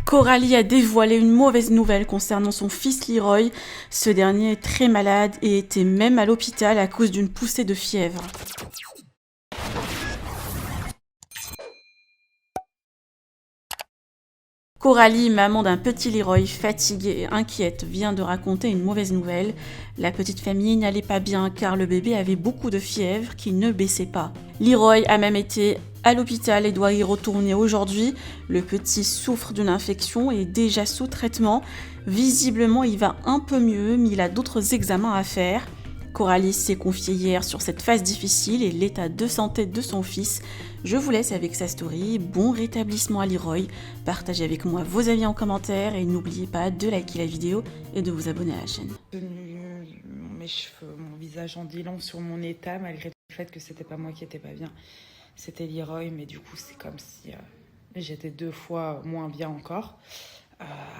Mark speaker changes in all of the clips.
Speaker 1: Coralie a dévoilé une mauvaise nouvelle concernant son fils Leroy. Ce dernier est très malade et était même à l'hôpital à cause d'une poussée de fièvre. Coralie, maman d'un petit Leroy fatiguée et inquiète, vient de raconter une mauvaise nouvelle. La petite famille n'allait pas bien car le bébé avait beaucoup de fièvre qui ne baissait pas. Leroy a même été à l'hôpital et doit y retourner aujourd'hui. Le petit souffre d'une infection et est déjà sous traitement. Visiblement, il va un peu mieux, mais il a d'autres examens à faire. Coralie s'est confiée hier sur cette phase difficile et l'état de santé de son fils. Je vous laisse avec sa story. Bon rétablissement à Leroy. Partagez avec moi vos avis en commentaire et n'oubliez pas de liker la vidéo et de vous abonner à la chaîne.
Speaker 2: Mes cheveux, mon visage en dit long sur mon état, malgré le fait que c'était pas moi qui étais pas bien. C'était Leroy, mais du coup, c'est comme si j'étais 2 fois moins bien encore.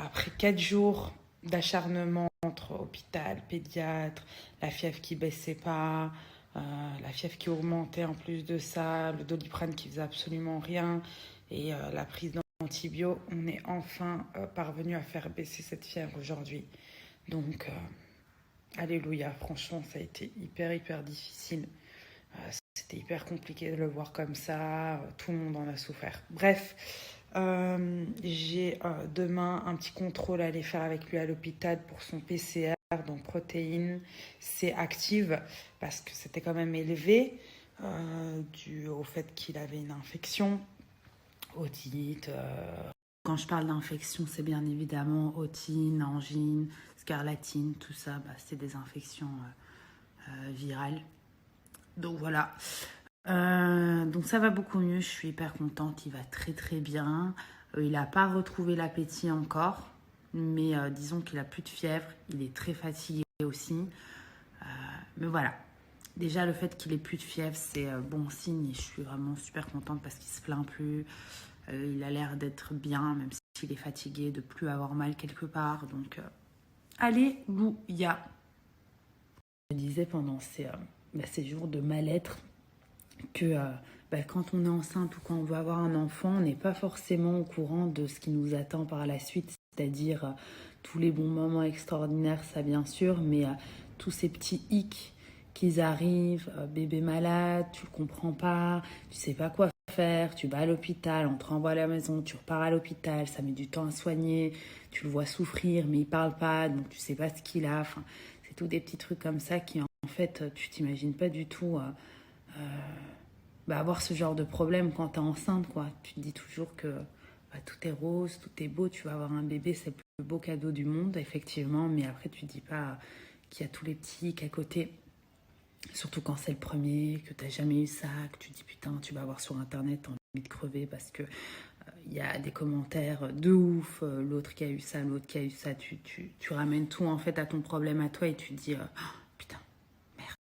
Speaker 2: Après 4 jours d'acharnement entre hôpital, pédiatre, la fièvre qui baissait pas, la fièvre qui augmentait en plus de ça, le Doliprane qui faisait absolument rien et la prise d'antibio, on est enfin parvenu à faire baisser cette fièvre aujourd'hui. Donc, alléluia, franchement, ça a été hyper difficile. C'était hyper compliqué de le voir comme ça, tout le monde en a souffert. Bref, j'ai demain un petit contrôle à aller faire avec lui à l'hôpital pour son PCR, donc protéines C active, parce que c'était quand même élevé, dû au fait qu'il avait une infection, otite. Quand je parle d'infection, c'est bien évidemment otine, angine, scarlatine, tout ça, c'est des infections virales. Donc voilà. Donc ça va beaucoup mieux, je suis hyper contente, il va très bien. Il n'a pas retrouvé l'appétit encore, mais disons qu'il a plus de fièvre, il est très fatigué aussi. Mais voilà, déjà le fait qu'il ait plus de fièvre, c'est bon signe et je suis vraiment super contente parce qu'il se plaint plus. Il a l'air d'être bien, même s'il est fatigué, de plus avoir mal quelque part. Donc alléluia. Je disais pendant ces jours de mal-être que quand on est enceinte ou quand on veut avoir un enfant, on n'est pas forcément au courant de ce qui nous attend par la suite, c'est-à-dire tous les bons moments extraordinaires, ça bien sûr, mais tous ces petits hicks qui arrivent, bébé malade, tu le comprends pas, tu sais pas quoi faire, tu vas à l'hôpital, on te renvoie à la maison, tu repars à l'hôpital, ça met du temps à soigner, tu le vois souffrir mais il parle pas, donc tu sais pas ce qu'il a, enfin, c'est tous des petits trucs comme ça qui en fait tu t'imagines pas du tout avoir ce genre de problème quand t'es enceinte, quoi. Tu te dis toujours que tout est rose, tout est beau, tu vas avoir un bébé, c'est le plus beau cadeau du monde, effectivement, mais après tu te dis pas qu'il y a tous les petits qu'à côté, surtout quand c'est le premier, que t'as jamais eu ça, que tu te dis putain, tu vas voir sur internet, t'as envie de crever parce que il y a des commentaires de ouf, l'autre qui a eu ça, l'autre qui a eu ça, tu ramènes tout en fait à ton problème à toi et tu te dis